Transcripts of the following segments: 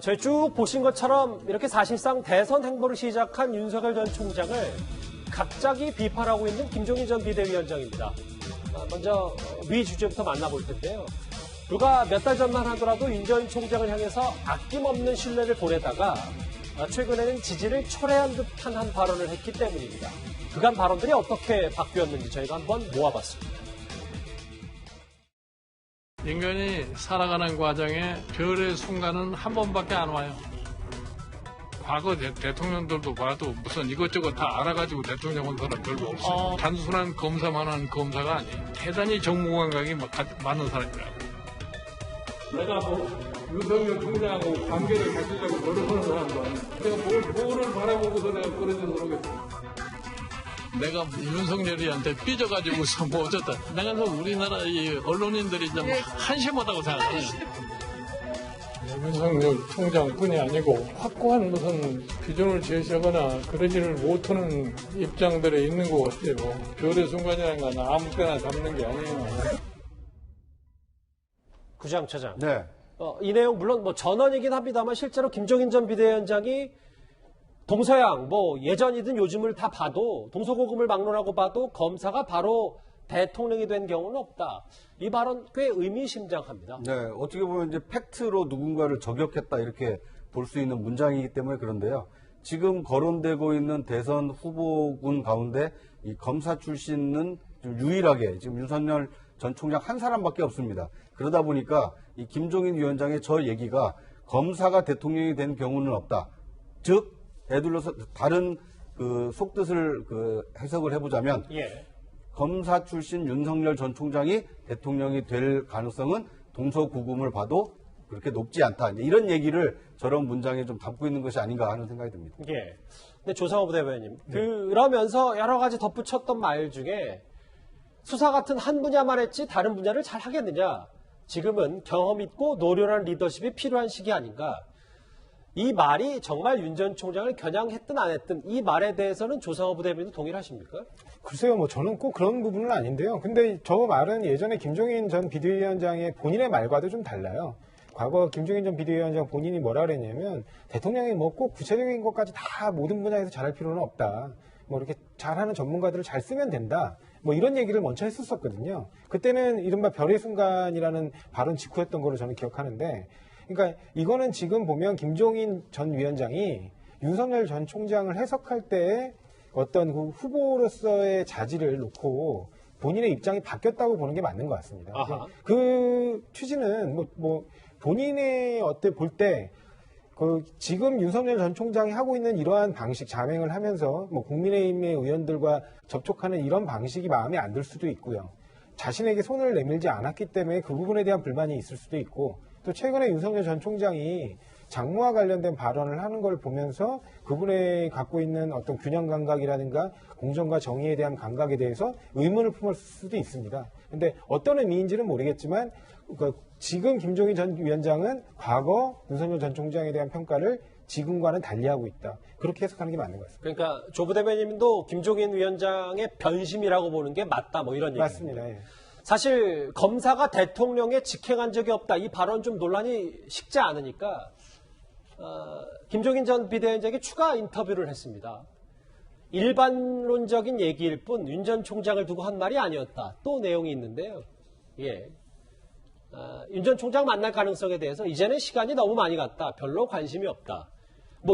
저희 쭉 보신 것처럼 이렇게 사실상 대선 행보를 시작한 윤석열 전 총장을 갑자기 비판하고 있는 김종인 전 비대위원장입니다. 먼저 위 주제부터 만나볼 텐데요. 불과 몇 달 전만 하더라도 윤 전 총장을 향해서 아낌없는 신뢰를 보내다가 최근에는 지지를 초래한 듯한 한 발언을 했기 때문입니다. 그간 발언들이 어떻게 바뀌었는지 저희가 한번 모아봤습니다. 인간이 살아가는 과정에 별의 순간은 한 번밖에 안 와요. 과거 대통령들도 봐도 무슨 이것저것 다 알아가지고 대통령 온 사람 별로 없어요. 단순한 검사만 하는 검사가 아니에요. 대단히 정무감각이 많은 사람이라고. 내가 윤석열 총장하고 관계를 가지려고 노력하는 사람도 아니에요. 내가 뭐를 바라보고서 내가 그런지 모르겠어요. 내가 윤석열이한테 삐져가지고서 뭐 어쩌다. 내가 우리나라 이 언론인들이 좀 한심하다고 생각해요. 윤석열 총장뿐이 아니고 확고한 무슨 기준을 제시하거나 그러지를 못하는 입장들에 있는 것 같아요. 별의 순간이라는 건 아무 때나 잡는 게 아니에요. 구장처장. 네. 이 내용 물론 전언이긴 합니다만 실제로 김종인 전 비대위원장이 동서양 예전이든 요즘을 다 봐도 동서고금을 막론하고 봐도 검사가 바로 대통령이 된 경우는 없다. 이 발언 꽤 의미심장합니다. 네, 어떻게 보면 이제 팩트로 누군가를 저격했다 이렇게 볼 수 있는 문장이기 때문에 그런데요. 지금 거론되고 있는 대선 후보군 가운데 이 검사 출신은 좀 유일하게 지금 윤석열 전 총장 한 사람밖에 없습니다. 그러다 보니까 이 김종인 위원장의 저 얘기가 검사가 대통령이 된 경우는 없다. 즉 애둘러서 다른 속뜻을 해석을 해보자면 검사 출신 윤석열 전 총장이 대통령이 될 가능성은 동서고금을 봐도 그렇게 높지 않다. 이런 얘기를 저런 문장에 좀 담고 있는 것이 아닌가 하는 생각이 듭니다. 예. 근데 조상호 부대변인, 그러면서 여러 가지 덧붙였던 말 중에 수사 같은 한 분야만 했지 다른 분야를 잘 하겠느냐. 지금은 경험 있고 노련한 리더십이 필요한 시기 아닌가. 이 말이 정말 윤 전 총장을 겨냥했든 안 했든 이 말에 대해서는 조상호 부대변인도 동일하십니까? 글쎄요, 저는 꼭 그런 부분은 아닌데요. 근데 저 말은 예전에 김종인 전 비대위원장의 본인의 말과도 좀 달라요. 과거 김종인 전 비대위원장 본인이 뭐라 그랬냐면 대통령이 꼭 구체적인 것까지 다 모든 분야에서 잘할 필요는 없다. 이렇게 잘하는 전문가들을 잘 쓰면 된다. 이런 얘기를 먼저 했었거든요. 그때는 이른바 별의 순간이라는 발언 직후였던 걸로 저는 기억하는데, 그러니까 이거는 지금 보면 김종인 전 위원장이 윤석열 전 총장을 해석할 때 어떤 그 후보로서의 자질을 놓고 본인의 입장이 바뀌었다고 보는 게 맞는 것 같습니다. 그 취지는 본인의 볼 때 지금 윤석열 전 총장이 하고 있는 이러한 방식, 자맹을 하면서 국민의힘의 의원들과 접촉하는 이런 방식이 마음에 안 들 수도 있고요. 자신에게 손을 내밀지 않았기 때문에 그 부분에 대한 불만이 있을 수도 있고, 또 최근에 윤석열 전 총장이 장모와 관련된 발언을 하는 걸 보면서 그분의 갖고 있는 어떤 균형 감각이라든가 공정과 정의에 대한 감각에 대해서 의문을 품을 수도 있습니다. 근데 어떤 의미인지는 모르겠지만 지금 김종인 전 위원장은 과거 윤석열 전 총장에 대한 평가를 지금과는 달리하고 있다. 그렇게 해석하는 게 맞는 것 같습니다. 그러니까 조 부대변인도 김종인 위원장의 변심이라고 보는 게 맞다. 이런 얘기입니다. 맞습니다. 예. 사실 검사가 대통령에 직행한 적이 없다. 이 발언 좀 논란이 식지 않으니까 김종인 전 비대위원장이 추가 인터뷰를 했습니다. 일반론적인 얘기일 뿐 윤 전 총장을 두고 한 말이 아니었다. 또 내용이 있는데요. 윤 전 총장 만날 가능성에 대해서 이제는 시간이 너무 많이 갔다. 별로 관심이 없다.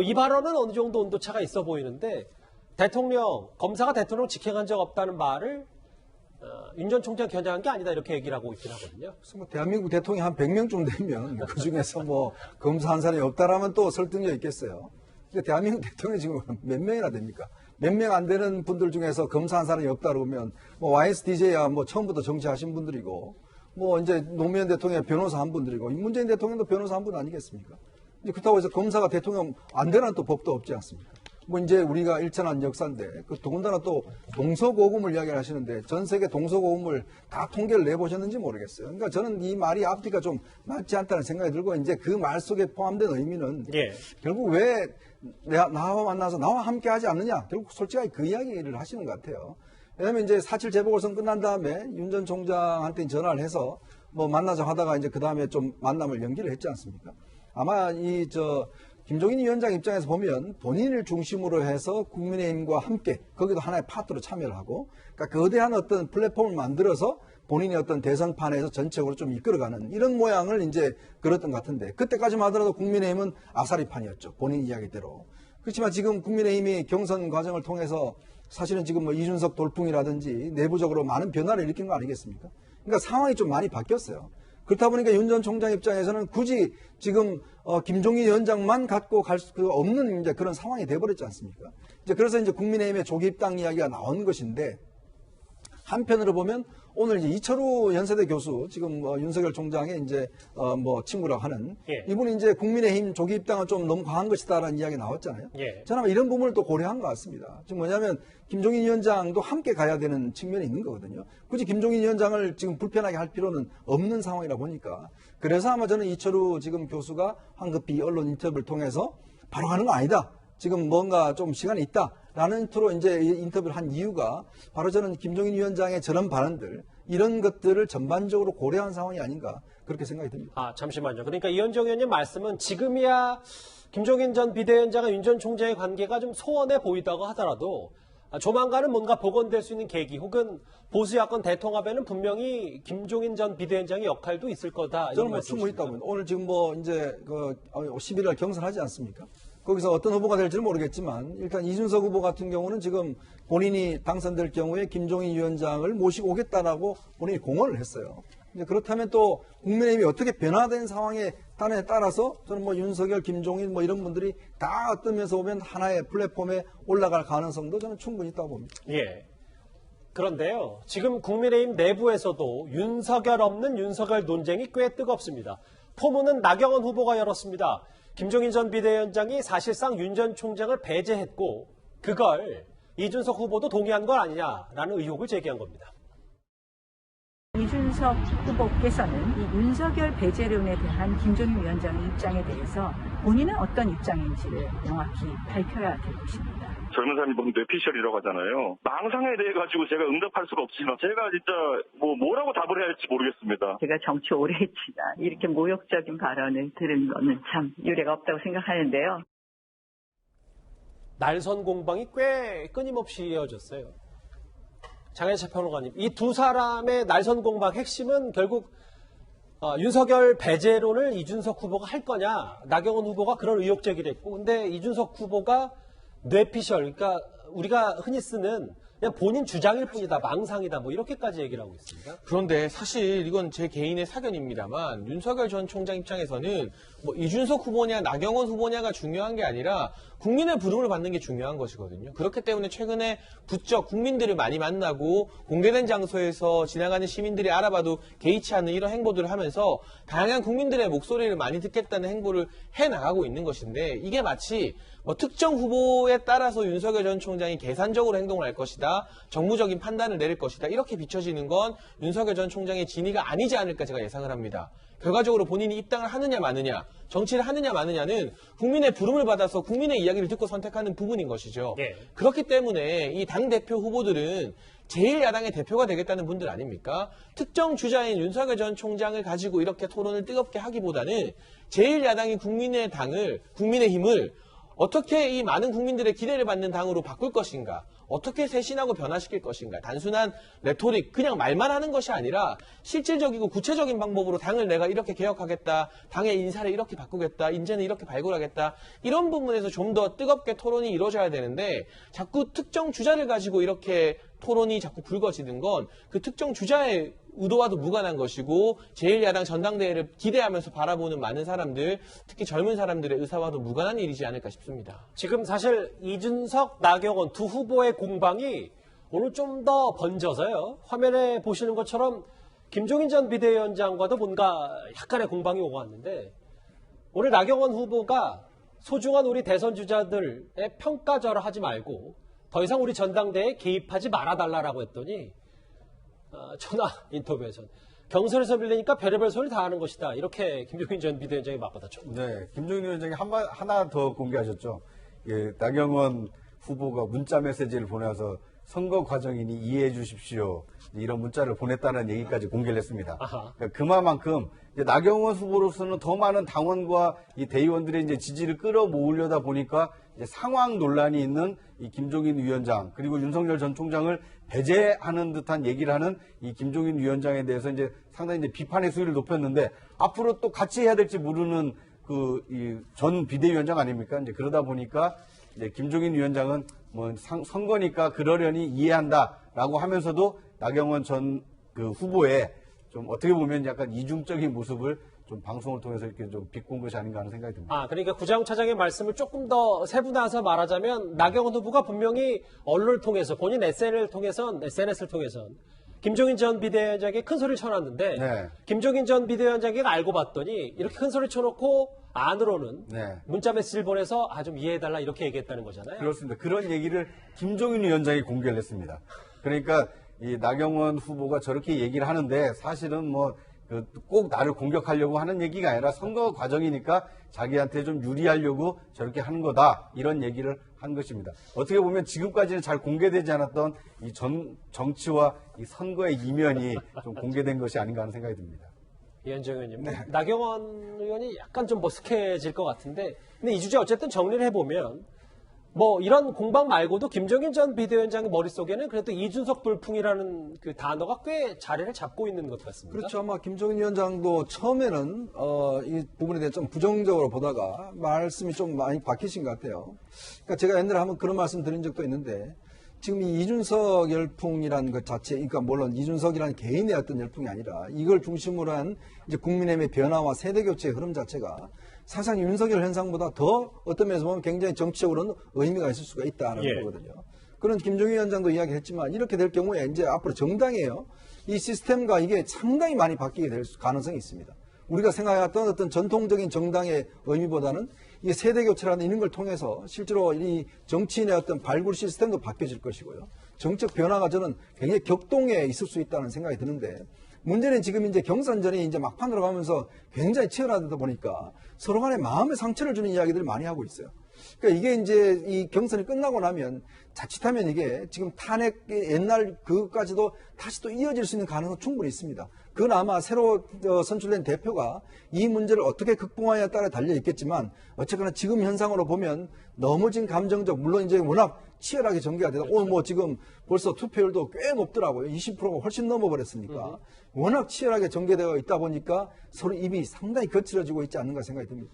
이 발언은 어느 정도 온도차가 있어 보이는데 검사가 대통령 직행한 적 없다는 말을 윤 전 총장 겨냥한 게 아니다 이렇게 얘기를 하고 있긴 하거든요. 그래서 대한민국 대통령이 한 100명쯤 되면 그중에서 검사 한 사람이 없다라면 또 설득력 있겠어요. 근데 대한민국 대통령이 지금 몇 명이나 됩니까? 몇 명 안 되는 분들 중에서 검사 한 사람이 없다 그러면 YSDJ야 처음부터 정치하신 분들이고 이제 노무현 대통령의 변호사 한 분들이고 문재인 대통령도 변호사 한 분 아니겠습니까? 이제 그렇다고 해서 검사가 대통령 안 되는 또 법도 없지 않습니까? 이제 우리가 일천한 역사인데, 더군다나 또 동서고금을 이야기를 하시는데, 전 세계 동서고금을 다 통계를 내보셨는지 모르겠어요. 그러니까 저는 이 말이 앞뒤가 좀 맞지 않다는 생각이 들고, 이제 그 말 속에 포함된 의미는, 결국 왜 나와 만나서 나와 함께 하지 않느냐? 결국 솔직하게 그 이야기를 하시는 것 같아요. 왜냐면 이제 4.7 재보궐선 끝난 다음에 윤 전 총장한테 전화를 해서 만나자 하다가 이제 그 다음에 좀 만남을 연기를 했지 않습니까? 아마 김종인 위원장 입장에서 보면 본인을 중심으로 해서 국민의힘과 함께 거기도 하나의 파트로 참여를 하고 그러니까 거대한 어떤 플랫폼을 만들어서 본인이 어떤 대선판에서 전체적으로 좀 이끌어가는 이런 모양을 이제 그렸던 것 같은데 그때까지만 하더라도 국민의힘은 아사리판이었죠. 본인 이야기대로. 그렇지만 지금 국민의힘이 경선 과정을 통해서 사실은 지금 뭐 이준석 돌풍이라든지 내부적으로 많은 변화를 일으킨 거 아니겠습니까? 그러니까 상황이 좀 많이 바뀌었어요. 그렇다 보니까 윤 전 총장 입장에서는 굳이 지금 김종인 위원장만 갖고 갈 수 없는 이제 그런 상황이 돼버렸지 않습니까? 이제 그래서 이제 국민의힘의 조기 입당 이야기가 나온 것인데 한편으로 보면 오늘 이제 이철우 연세대 교수 지금 윤석열 총장의 이제 친구라고 하는 예. 이분이 이제 국민의힘 조기 입당은 좀 너무 과한 것이다라는 이야기 나왔잖아요. 예. 저는 아마 이런 부분을 또 고려한 것 같습니다. 지금 뭐냐면 김종인 위원장도 함께 가야 되는 측면이 있는 거거든요. 굳이 김종인 위원장을 지금 불편하게 할 필요는 없는 상황이라 보니까 그래서 아마 저는 이철우 지금 교수가 황급히 언론 인터뷰를 통해서 바로 가는 거 아니다. 지금 뭔가 좀 시간이 있다라는 투로 이제 인터뷰를 한 이유가 바로 저는 김종인 위원장의 저런 발언들 이런 것들을 전반적으로 고려한 상황이 아닌가 그렇게 생각이 듭니다. 아, 잠시만요. 그러니까 이현정 의원님 말씀은 지금이야 김종인 전 비대위원장과 윤 전 총장의 관계가 좀 소원해 보이다고 하더라도 조만간은 뭔가 복원될 수 있는 계기 혹은 보수 야권 대통합에는 분명히 김종인 전 비대위원장의 역할도 있을 거다. 저는 뭐 충분히 있다고 봅니다. 오늘 지금 이제 11일 경선하지 않습니까? 거기서 어떤 후보가 될지는 모르겠지만 일단 이준석 후보 같은 경우는 지금 본인이 당선될 경우에 김종인 위원장을 모시고 오겠다라고 본인이 공언을 했어요. 이제 그렇다면 또 국민의힘이 어떻게 변화된 상황에 따라서 저는 윤석열, 김종인 이런 분들이 다 어떤 면에서 보면 하나의 플랫폼에 올라갈 가능성도 저는 충분히 있다고 봅니다. 예. 그런데요. 지금 국민의힘 내부에서도 윤석열 없는 윤석열 논쟁이 꽤 뜨겁습니다. 포문은 나경원 후보가 열었습니다. 김종인 전 비대위원장이 사실상 윤 전 총장을 배제했고 그걸 이준석 후보도 동의한 건 아니냐라는 의혹을 제기한 겁니다. 이준석 후보께서는 이 윤석열 배제론에 대한 김종인 위원장의 입장에 대해서 본인은 어떤 입장인지를 명확히 밝혀야 될 것입니다. 젊은 사람이 보면 뇌피셜이라고 하잖아요. 망상에 대해 가지고 제가 응답할 수가 없지만 제가 진짜 뭐라고 답을 해야 할지 모르겠습니다. 제가 정치 오래 했지만 이렇게 모욕적인 발언을 들은 거는 참 유례가 없다고 생각하는데요. 날선 공방이 꽤 끊임없이 이어졌어요. 장혜철 평론가님, 이 두 사람의 날선 공방 핵심은 결국 윤석열 배제론을 이준석 후보가 할 거냐, 나경원 후보가 그런 의혹 제기를 했고, 근데 이준석 후보가 뇌피셜, 그러니까 우리가 흔히 쓰는 그냥 본인 주장일 뿐이다, 망상이다, 이렇게까지 얘기를 하고 있습니다. 그런데 사실 이건 제 개인의 사견입니다만 윤석열 전 총장 입장에서는 이준석 후보냐 나경원 후보냐가 중요한 게 아니라 국민의 부름을 받는 게 중요한 것이거든요. 그렇기 때문에 최근에 부쩍 국민들을 많이 만나고 공개된 장소에서 지나가는 시민들이 알아봐도 개의치 않는 이런 행보들을 하면서 다양한 국민들의 목소리를 많이 듣겠다는 행보를 해나가고 있는 것인데 이게 마치 특정 후보에 따라서 윤석열 전 총장이 계산적으로 행동을 할 것이다. 정무적인 판단을 내릴 것이다. 이렇게 비춰지는 건 윤석열 전 총장의 진위가 아니지 않을까 제가 예상을 합니다. 결과적으로 본인이 입당을 하느냐 마느냐, 정치를 하느냐 마느냐는 국민의 부름을 받아서 국민의 이야기를 듣고 선택하는 부분인 것이죠. 네. 그렇기 때문에 이 당대표 후보들은 제1야당의 대표가 되겠다는 분들 아닙니까? 특정 주자인 윤석열 전 총장을 가지고 이렇게 토론을 뜨겁게 하기보다는 제1야당이 국민의힘을 어떻게 이 많은 국민들의 기대를 받는 당으로 바꿀 것인가? 어떻게 쇄신하고 변화시킬 것인가? 단순한 레토릭, 그냥 말만 하는 것이 아니라 실질적이고 구체적인 방법으로 당을 내가 이렇게 개혁하겠다, 당의 인사를 이렇게 바꾸겠다, 인재는 이렇게 발굴하겠다, 이런 부분에서 좀 더 뜨겁게 토론이 이루어져야 되는데 자꾸 특정 주자를 가지고 이렇게 토론이 자꾸 불거지는 건 그 특정 주자의 의도와도 무관한 것이고 제1야당 전당대회를 기대하면서 바라보는 많은 사람들, 특히 젊은 사람들의 의사와도 무관한 일이지 않을까 싶습니다. 지금 사실 이준석, 나경원 두 후보의 공방이 오늘 좀 더 번져서요. 화면에 보시는 것처럼 김종인 전 비대위원장과도 뭔가 약간의 공방이 오고 왔는데 오늘 나경원 후보가 소중한 우리 대선 주자들의 평가절하 하지 말고 더 이상 우리 전당대회에 개입하지 말아달라고 했더니 전화 인터뷰에서는 경선에서 밀리니까 별의별 소리 다 하는 것이다. 이렇게 김종인 전 비대위원장이 맞받아쳤습니다. 네, 김종인 위원장이 하나 더 공개하셨죠. 예, 나경원 후보가 문자 메시지를 보내서 선거 과정이니 이해해 주십시오. 이런 문자를 보냈다는 얘기까지 공개를 했습니다. 아하. 그러니까 그만큼 이제 나경원 후보로서는 더 많은 당원과 이 대의원들의 이제 지지를 끌어모으려다 보니까 이제 상황 논란이 있는 이 김종인 위원장 그리고 윤석열 전 총장을 배제하는 듯한 얘기를 하는 이 김종인 위원장에 대해서 이제 상당히 이제 비판의 수위를 높였는데 앞으로 또 같이 해야 될지 모르는 그 이 전 비대위원장 아닙니까? 이제 그러다 보니까 이제 김종인 위원장은 뭐 선거니까 그러려니 이해한다라고 하면서도 나경원 전 그 후보의 좀 어떻게 보면 약간 이중적인 모습을 좀 방송을 통해서 이렇게 좀 비꼰 것이 아닌가 하는 생각이 듭니다. 아, 그러니까 구자영 차장의 말씀을 조금 더 세분화해서 말하자면 나경원 후보가 분명히 언론을 통해서 본인 SNS를 통해선 김종인 전 비대위원장에게 큰 소리를 쳐놨는데 네. 김종인 전 비대위원장에게 알고 봤더니 이렇게 큰 소리 쳐놓고 안으로는 네. 문자 메시지를 보내서 좀 이해해달라 이렇게 얘기했다는 거잖아요. 그렇습니다. 그런 얘기를 김종인 위원장이 공개를 했습니다. 그러니까 이 나경원 후보가 저렇게 얘기를 하는데 사실은 뭐 꼭 나를 공격하려고 하는 얘기가 아니라 선거 과정이니까 자기한테 좀 유리하려고 저렇게 하는 거다 이런 얘기를 한 것입니다. 어떻게 보면 지금까지는 잘 공개되지 않았던 이 정치와 이 선거의 이면이 좀 공개된 것이 아닌가 하는 생각이 듭니다. 이현정 의원님, 나경원 의원이 약간 좀 머쓱해질 것 같은데, 근데 이 주제 어쨌든 정리를 해보면, 뭐 이런 공방 말고도 김종인 전 비대위원장의 머릿속에는 그래도 이준석 돌풍이라는 그 단어가 꽤 자리를 잡고 있는 것 같습니다. 그렇죠. 아마 김종인 위원장도 처음에는 이 부분에 대해 좀 부정적으로 보다가 말씀이 좀 많이 바뀌신 것 같아요. 그러니까 제가 옛날에 한번 그런 말씀 드린 적도 있는데 지금 이 이준석 열풍이라는 것 자체, 그러니까 물론 이준석이라는 개인의 어떤 열풍이 아니라 이걸 중심으로 한 이제 국민의힘의 변화와 세대교체의 흐름 자체가 사실상 윤석열 현상보다 더 어떤 면에서 보면 굉장히 정치적으로는 의미가 있을 수가 있다는 거거든요. 그런 김종인 위원장도 이야기했지만 이렇게 될 경우에 이제 앞으로 정당이에요. 이 시스템과 이게 상당히 많이 바뀌게 될 가능성이 있습니다. 우리가 생각했던 어떤 전통적인 정당의 의미보다는 이 세대교체라는 이런 걸 통해서 실제로 이 정치인의 어떤 발굴 시스템도 바뀌어질 것이고요. 정책 변화가 저는 굉장히 격동에 있을 수 있다는 생각이 드는데 문제는 지금 이제 경선전이 이제 막판으로 가면서 굉장히 치열하다 보니까 서로 간에 마음의 상처를 주는 이야기들을 많이 하고 있어요. 그러니까 이게 이제 이 경선이 끝나고 나면 자칫하면 이게 지금 탄핵 옛날 그것까지도 다시 또 이어질 수 있는 가능성은 충분히 있습니다. 그건 아마 새로 선출된 대표가 이 문제를 어떻게 극복하냐에 따라 달려 있겠지만 어쨌거나 지금 현상으로 보면 너무 지금 감정적, 물론 이제 워낙 치열하게 전개가 되다. 오늘 뭐 지금 벌써 투표율도 꽤 높더라고요. 20%가 훨씬 넘어버렸으니까. 워낙 치열하게 전개되어 있다 보니까 서로 입이 상당히 거칠어지고 있지 않는가 생각이 듭니다.